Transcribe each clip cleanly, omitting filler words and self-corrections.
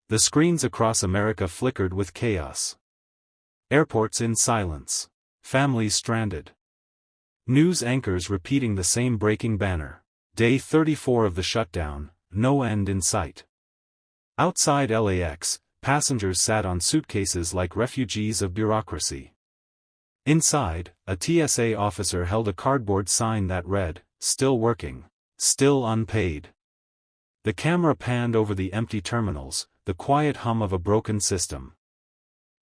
The screens across America flickered with chaos. Airports in silence. Families stranded. News anchors repeating the same breaking banner. Day 34 of the shutdown, no end in sight. Outside LAX, passengers sat on suitcases like refugees of bureaucracy. Inside, a TSA officer held a cardboard sign that read, "Still working. Still unpaid." The camera panned over the empty terminals, the quiet hum of a broken system.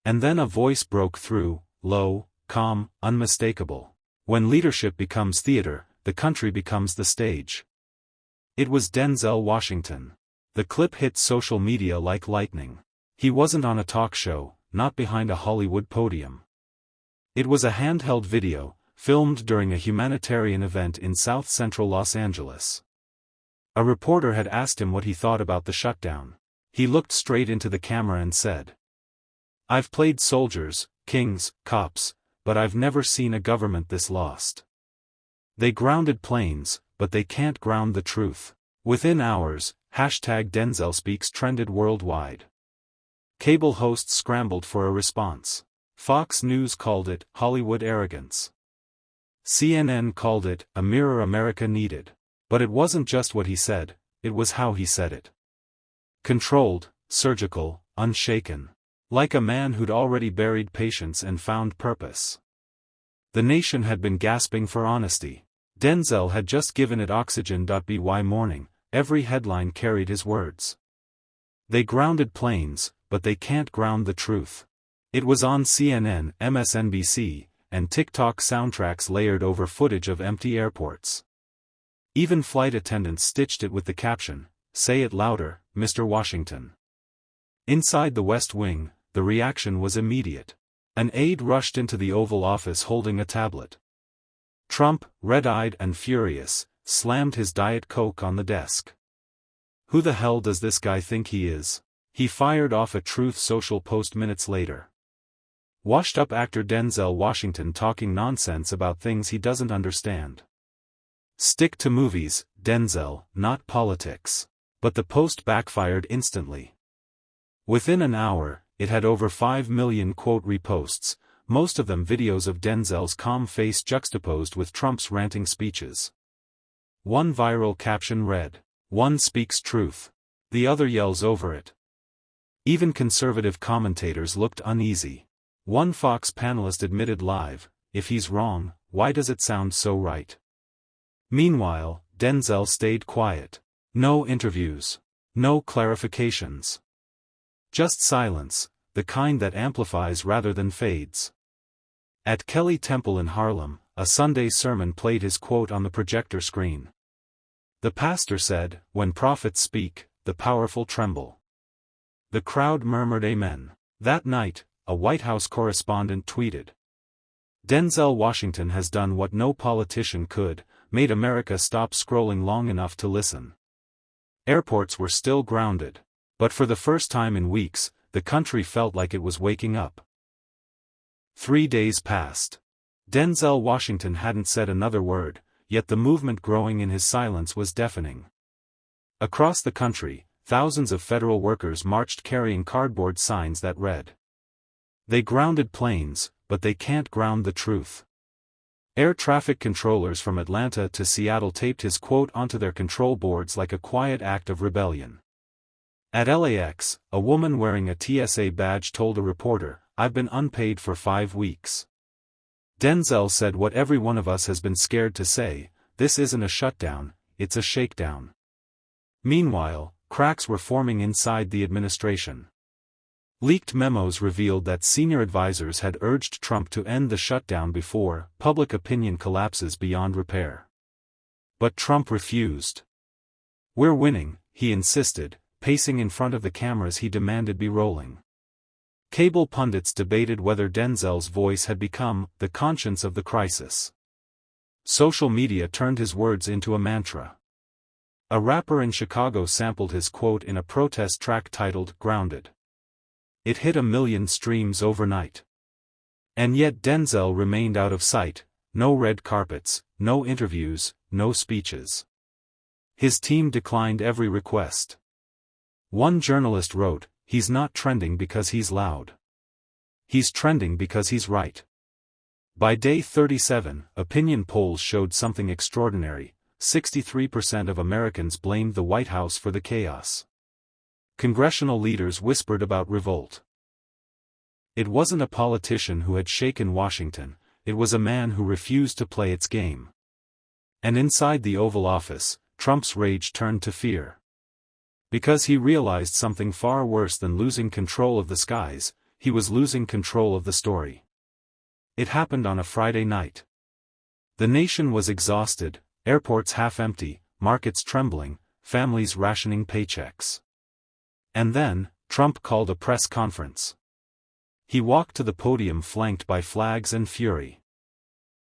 And then a voice broke through, low, calm, unmistakable. When leadership becomes theater, the country becomes the stage. It was Denzel Washington. The clip hit social media like lightning. He wasn't on a talk show, not behind a Hollywood podium. It was a handheld video, filmed during a humanitarian event in South Central Los Angeles. A reporter had asked him what he thought about the shutdown. He looked straight into the camera and said, "I've played soldiers, kings, cops, but I've never seen a government this lost. They grounded planes, but they can't ground the truth." Within hours, #DenzelSpeaks trended worldwide. Cable hosts scrambled for a response. Fox News called it Hollywood arrogance. CNN called it a mirror America needed. But it wasn't just what he said, it was how he said it. Controlled, surgical, unshaken. Like a man who'd already buried patience and found purpose. The nation had been gasping for honesty. Denzel had just given it oxygen. By morning, every headline carried his words. They grounded planes, but they can't ground the truth. It was on CNN, MSNBC, and TikTok soundtracks layered over footage of empty airports. Even flight attendants stitched it with the caption, "Say it louder, Mr. Washington." Inside the West Wing, the reaction was immediate. An aide rushed into the Oval Office holding a tablet. Trump, red-eyed and furious, slammed his Diet Coke on the desk. "Who the hell does this guy think he is?" He fired off a Truth Social post minutes later. Washed-up actor Denzel Washington talking nonsense about things he doesn't understand. Stick to movies, Denzel, not politics. But the post backfired instantly. Within an hour, it had over 5 million reposts, most of them videos of Denzel's calm face juxtaposed with Trump's ranting speeches. One viral caption read, "One speaks truth. The other yells over it." Even conservative commentators looked uneasy. One Fox panelist admitted live, "If he's wrong, why does it sound so right?" Meanwhile, Denzel stayed quiet. No interviews. No clarifications. Just silence, the kind that amplifies rather than fades. At Kelly Temple in Harlem, a Sunday sermon played his quote on the projector screen. The pastor said, "When prophets speak, the powerful tremble." The crowd murmured amen. That night, a White House correspondent tweeted, "Denzel Washington has done what no politician could, made America stop scrolling long enough to listen." Airports were still grounded. But for the first time in weeks, the country felt like it was waking up. 3 days passed. Denzel Washington hadn't said another word, yet the movement growing in his silence was deafening. Across the country, thousands of federal workers marched carrying cardboard signs that read, "They grounded planes, but they can't ground the truth." Air traffic controllers from Atlanta to Seattle taped his quote onto their control boards like a quiet act of rebellion. At LAX, a woman wearing a TSA badge told a reporter, "I've been unpaid for 5 weeks." Denzel said what every one of us has been scared to say, "This isn't a shutdown, it's a shakedown." Meanwhile, cracks were forming inside the administration. Leaked memos revealed that senior advisors had urged Trump to end the shutdown before public opinion collapses beyond repair. But Trump refused. "We're winning," he insisted, pacing in front of the cameras he demanded be rolling. Cable pundits debated whether Denzel's voice had become the conscience of the crisis. Social media turned his words into a mantra. A rapper in Chicago sampled his quote in a protest track titled "Grounded." It hit 1 million streams overnight. And yet Denzel remained out of sight, no red carpets, no interviews, no speeches. His team declined every request. One journalist wrote, he's not trending because he's loud. He's trending because he's right. By day 37, opinion polls showed something extraordinary. 63% of Americans blamed the White House for the chaos. Congressional leaders whispered about revolt. It wasn't a politician who had shaken Washington, it was a man who refused to play its game. And inside the Oval Office, Trump's rage turned to fear. Because he realized something far worse than losing control of the skies, he was losing control of the story. It happened on a Friday night. The nation was exhausted, airports half empty, markets trembling, families rationing paychecks. And then, Trump called a press conference. He walked to the podium flanked by flags and fury.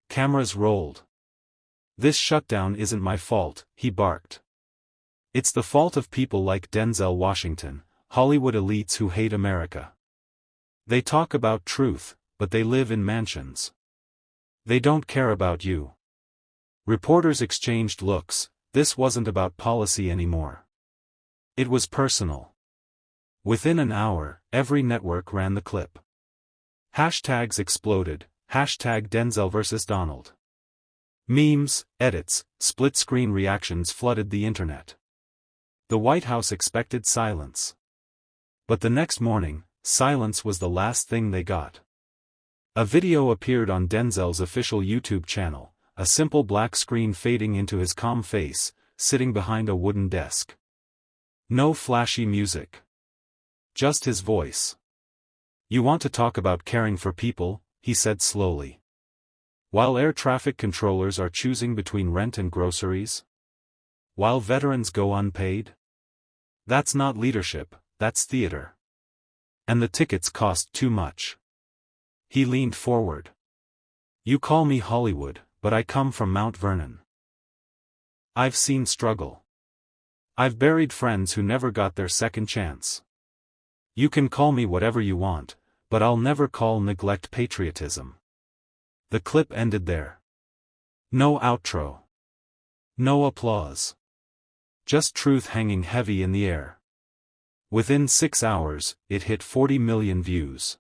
Cameras rolled. "This shutdown isn't my fault," he barked. "It's the fault of people like Denzel Washington, Hollywood elites who hate America. They talk about truth, but they live in mansions. They don't care about you." Reporters exchanged looks. This wasn't about policy anymore. It was personal. Within an hour, every network ran the clip. Hashtags exploded, hashtag Denzel versus Donald. Memes, edits, split-screen reactions flooded the internet. The White House expected silence. But the next morning, silence was the last thing they got. A video appeared on Denzel's official YouTube channel, a simple black screen fading into his calm face, sitting behind a wooden desk. No flashy music. Just his voice. "You want to talk about caring for people," he said slowly. "While air traffic controllers are choosing between rent and groceries? While veterans go unpaid? That's not leadership, that's theater. And the tickets cost too much." He leaned forward. "You call me Hollywood, but I come from Mount Vernon. I've seen struggle. I've buried friends who never got their second chance. You can call me whatever you want, but I'll never call neglect patriotism." The clip ended there. No outro. No applause. Just truth hanging heavy in the air. Within 6 hours, it hit 40 million views.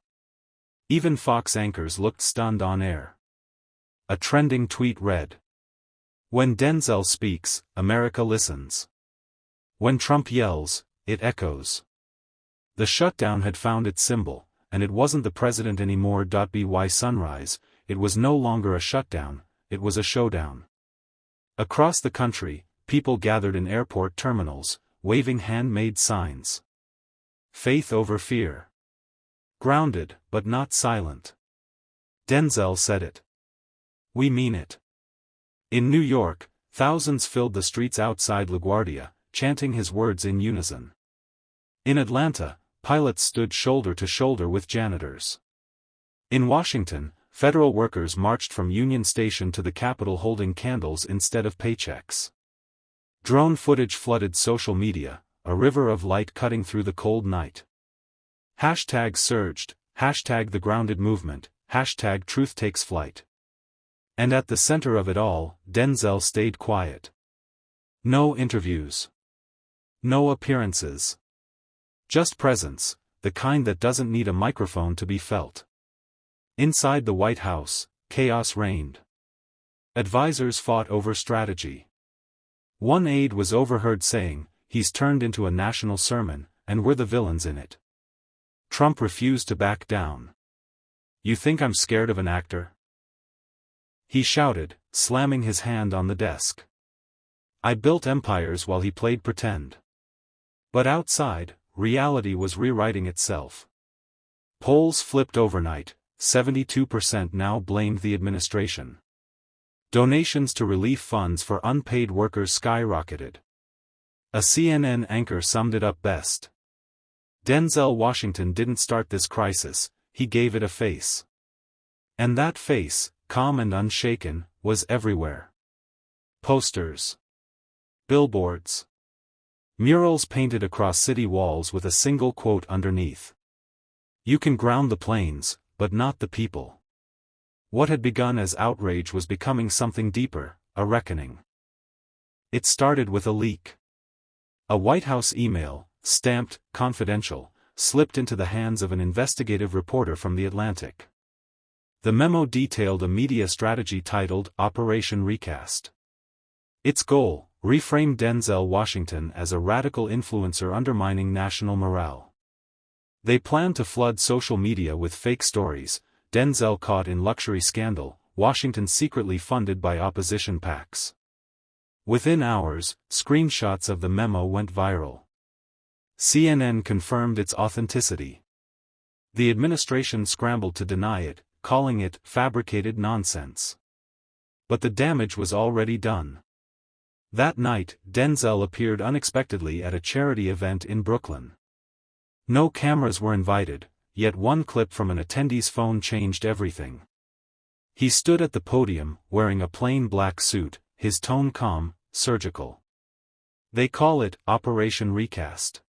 Even Fox anchors looked stunned on air. A trending tweet read, "When Denzel speaks, America listens. When Trump yells, it echoes." The shutdown had found its symbol, and it wasn't the president anymore. By sunrise, it was no longer a shutdown, it was a showdown. Across the country, people gathered in airport terminals, waving handmade signs. Faith over fear. Grounded, but not silent. Denzel said it. We mean it. In New York, thousands filled the streets outside LaGuardia, chanting his words in unison. In Atlanta, pilots stood shoulder to shoulder with janitors. In Washington, federal workers marched from Union Station to the Capitol holding candles instead of paychecks. Drone footage flooded social media, a river of light cutting through the cold night. Hashtags surged, hashtag the grounded movement, hashtag truth takes flight. And at the center of it all, Denzel stayed quiet. No interviews. No appearances. Just presence, the kind that doesn't need a microphone to be felt. Inside the White House, chaos reigned. Advisors fought over strategy. One aide was overheard saying, "He's turned into a national sermon, and we're the villains in it." Trump refused to back down. "You think I'm scared of an actor?" he shouted, slamming his hand on the desk. "I built empires while he played pretend." But outside, reality was rewriting itself. Polls flipped overnight, 72% now blamed the administration. Donations to relief funds for unpaid workers skyrocketed. A CNN anchor summed it up best. Denzel Washington didn't start this crisis, he gave it a face. And that face, calm and unshaken, was everywhere. Posters. Billboards. Murals painted across city walls with a single quote underneath. "You can ground the planes, but not the people." What had begun as outrage was becoming something deeper, a reckoning. It started with a leak. A White House email, stamped, confidential, slipped into the hands of an investigative reporter from The Atlantic. The memo detailed a media strategy titled Operation Recast. Its goal: reframe Denzel Washington as a radical influencer undermining national morale. They planned to flood social media with fake stories: Denzel caught in luxury scandal, Washington secretly funded by opposition PACs. Within hours, screenshots of the memo went viral. CNN confirmed its authenticity. The administration scrambled to deny it, calling it fabricated nonsense. But the damage was already done. That night, Denzel appeared unexpectedly at a charity event in Brooklyn. No cameras were invited, yet one clip from an attendee's phone changed everything. He stood at the podium, wearing a plain black suit, his tone calm, surgical. They call it Operation Recast.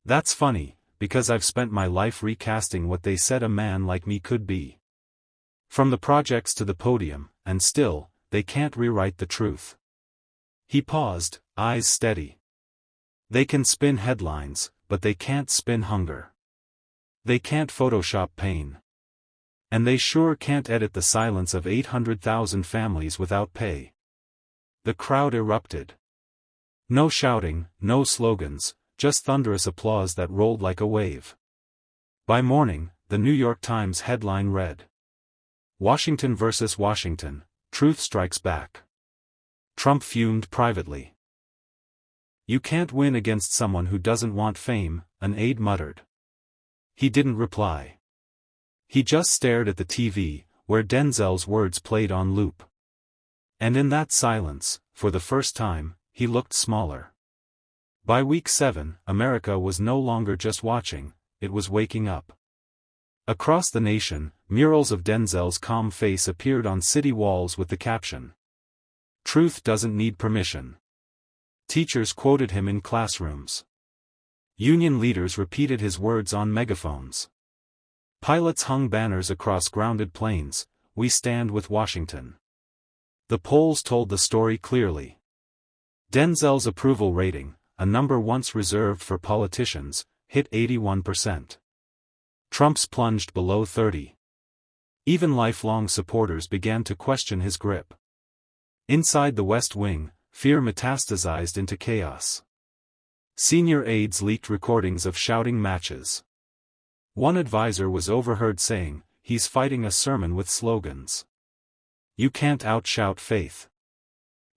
That's funny, because I've spent my life recasting what they said a man like me could be. From the projects to the podium, and still, they can't rewrite the truth. He paused, eyes steady. They can spin headlines, but they can't spin hunger. They can't Photoshop pain. And they sure can't edit the silence of 800,000 families without pay. The crowd erupted. No shouting, no slogans, just thunderous applause that rolled like a wave. By morning, the New York Times headline read: Washington versus Washington, Truth Strikes Back. Trump fumed privately. You can't win against someone who doesn't want fame, an aide muttered. He didn't reply. He just stared at the TV, where Denzel's words played on loop. And in that silence, for the first time, he looked smaller. By week 7, America was no longer just watching, it was waking up. Across the nation, murals of Denzel's calm face appeared on city walls with the caption: Truth doesn't need permission. Teachers quoted him in classrooms. Union leaders repeated his words on megaphones. Pilots hung banners across grounded planes: We stand with Washington. The polls told the story clearly. Denzel's approval rating, a number once reserved for politicians, hit 81%. Trump's plunged below 30%. Even lifelong supporters began to question his grip. Inside the West Wing, fear metastasized into chaos. Senior aides leaked recordings of shouting matches. One advisor was overheard saying, "He's fighting a sermon with slogans. You can't outshout faith."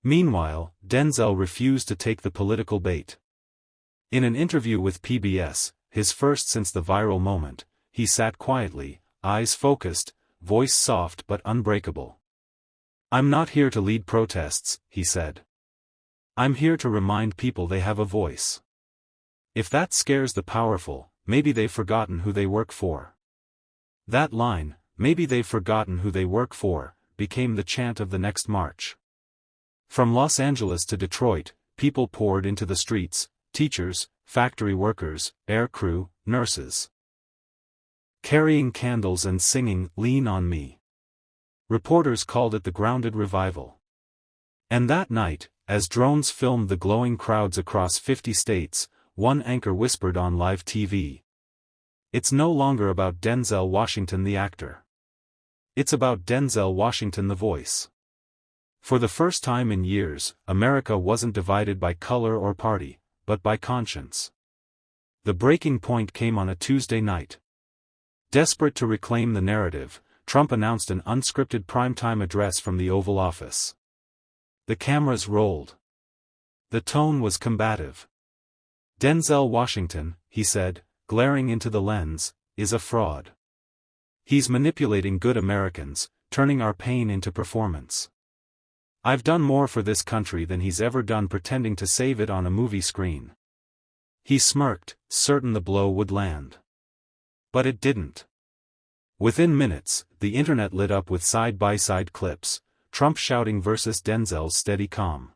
Meanwhile, Denzel refused to take the political bait. In an interview with PBS, his first since the viral moment, he sat quietly, eyes focused, voice soft but unbreakable. "I'm not here to lead protests," he said. "I'm here to remind people they have a voice. If that scares the powerful, maybe they've forgotten who they work for." That line, "maybe they've forgotten who they work for," became the chant of the next march. From Los Angeles to Detroit, people poured into the streets: teachers, factory workers, air crew, nurses. Carrying candles and singing "Lean on Me." Reporters called it the grounded revival. And that night, as drones filmed the glowing crowds across 50 states, one anchor whispered on live TV: "It's no longer about Denzel Washington the actor. It's about Denzel Washington the voice." For the first time in years, America wasn't divided by color or party, but by conscience. The breaking point came on a Tuesday night. Desperate to reclaim the narrative, Trump announced an unscripted primetime address from the Oval Office. The cameras rolled. The tone was combative. "Denzel Washington," he said, glaring into the lens, "is a fraud. He's manipulating good Americans, turning our pain into performance. I've done more for this country than he's ever done pretending to save it on a movie screen." He smirked, certain the blow would land. But it didn't. Within minutes, the internet lit up with side-by-side clips, Trump shouting versus Denzel's steady calm.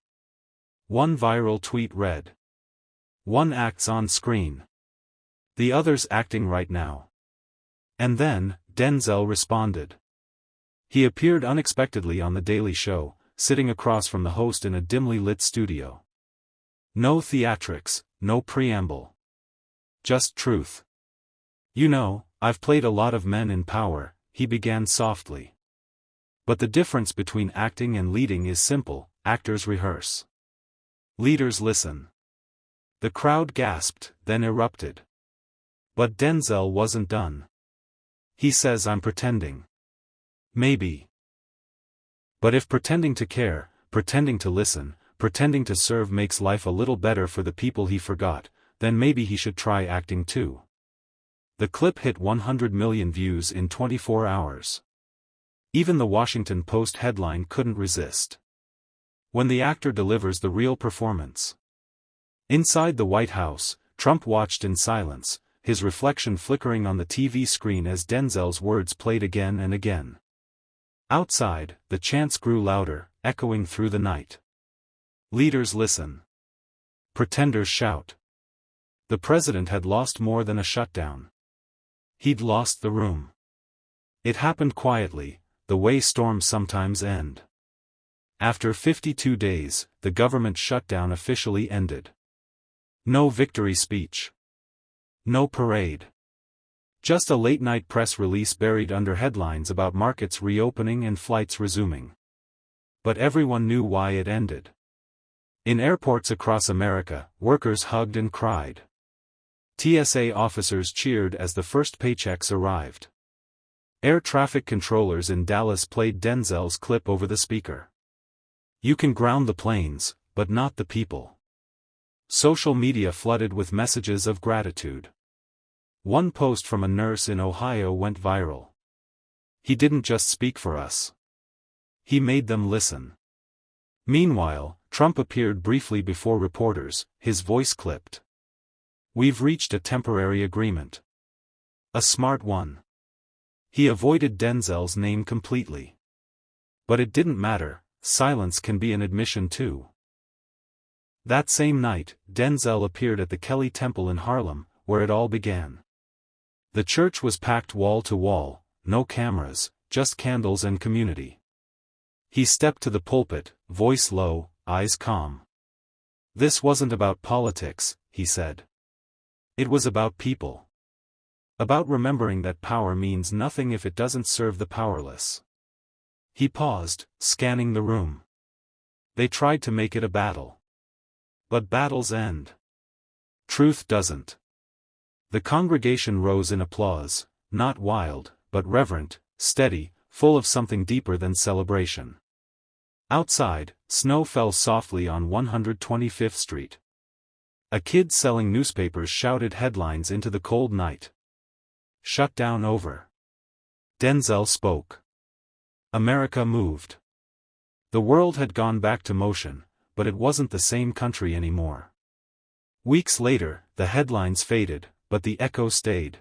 One viral tweet read: "One acts on screen. The other's acting right now." And then, Denzel responded. He appeared unexpectedly on The Daily Show, sitting across from the host in a dimly lit studio. No theatrics, no preamble. Just truth. You know, I've played a lot of men in power, he began softly. But the difference between acting and leading is simple: actors rehearse. Leaders listen. The crowd gasped, then erupted. But Denzel wasn't done. He says, I'm pretending. Maybe. But if pretending to care, pretending to listen, pretending to serve makes life a little better for the people he forgot, then maybe he should try acting too. The clip hit 100 million views in 24 hours. Even the Washington Post headline couldn't resist. When the actor delivers the real performance. Inside the White House, Trump watched in silence, his reflection flickering on the TV screen as Denzel's words played again and again. Outside, the chants grew louder, echoing through the night. Leaders listen. Pretenders shout. The president had lost more than a shutdown. He'd lost the room. It happened quietly, the way storms sometimes end. After 52 days, the government shutdown officially ended. No victory speech. No parade. Just a late-night press release buried under headlines about markets reopening and flights resuming. But everyone knew why it ended. In airports across America, workers hugged and cried. TSA officers cheered as the first paychecks arrived. Air traffic controllers in Dallas played Denzel's clip over the speaker. You can ground the planes, but not the people. Social media flooded with messages of gratitude. One post from a nurse in Ohio went viral. He didn't just speak for us. He made them listen. Meanwhile, Trump appeared briefly before reporters, his voice clipped. We've reached a temporary agreement. A smart one. He avoided Denzel's name completely. But it didn't matter, silence can be an admission too. That same night, Denzel appeared at the Kelly Temple in Harlem, where it all began. The church was packed wall to wall, no cameras, just candles and community. He stepped to the pulpit, voice low, eyes calm. This wasn't about politics, he said. It was about people. About remembering that power means nothing if it doesn't serve the powerless. He paused, scanning the room. They tried to make it a battle. But battles end. Truth doesn't. The congregation rose in applause, not wild, but reverent, steady, full of something deeper than celebration. Outside, snow fell softly on 125th Street. A kid selling newspapers shouted headlines into the cold night. Shutdown over. Denzel spoke. America moved. The world had gone back to motion, but it wasn't the same country anymore. Weeks later, the headlines faded, but the echo stayed.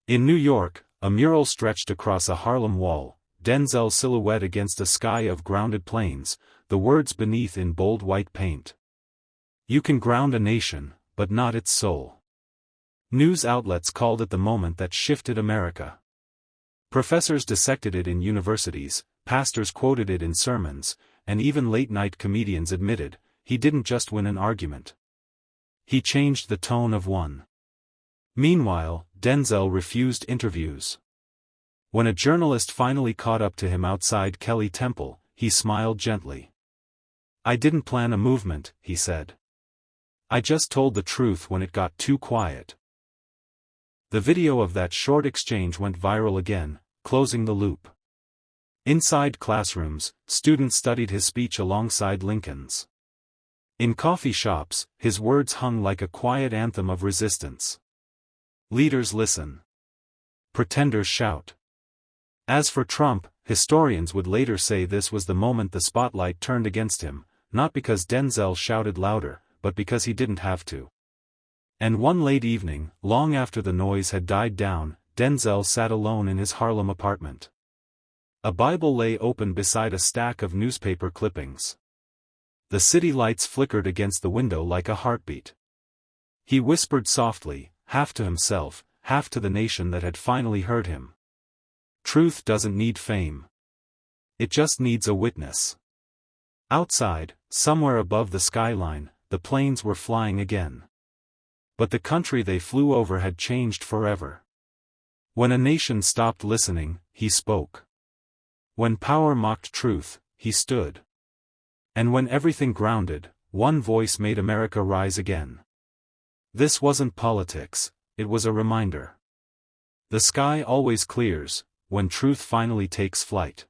In New York, a mural stretched across a Harlem wall, Denzel's silhouette against a sky of grounded planes, the words beneath in bold white paint. You can ground a nation, but not its soul. News outlets called it the moment that shifted America. Professors dissected it in universities, pastors quoted it in sermons, and even late-night comedians admitted, he didn't just win an argument. He changed the tone of one. Meanwhile, Denzel refused interviews. When a journalist finally caught up to him outside Kelly Temple, he smiled gently. I didn't plan a movement, he said. I just told the truth when it got too quiet. The video of that short exchange went viral again, closing the loop. Inside classrooms, students studied his speech alongside Lincoln's. In coffee shops, his words hung like a quiet anthem of resistance. Leaders listen. Pretenders shout. As for Trump, historians would later say this was the moment the spotlight turned against him, not because Denzel shouted louder, but because he didn't have to. And one late evening, long after the noise had died down, Denzel sat alone in his Harlem apartment. A Bible lay open beside a stack of newspaper clippings. The city lights flickered against the window like a heartbeat. He whispered softly, half to himself, half to the nation that had finally heard him. Truth doesn't need fame. It just needs a witness. Outside, somewhere above the skyline, the planes were flying again. But the country they flew over had changed forever. When a nation stopped listening, he spoke. When power mocked truth, he stood. And when everything grounded, one voice made America rise again. This wasn't politics, it was a reminder. The sky always clears, when truth finally takes flight.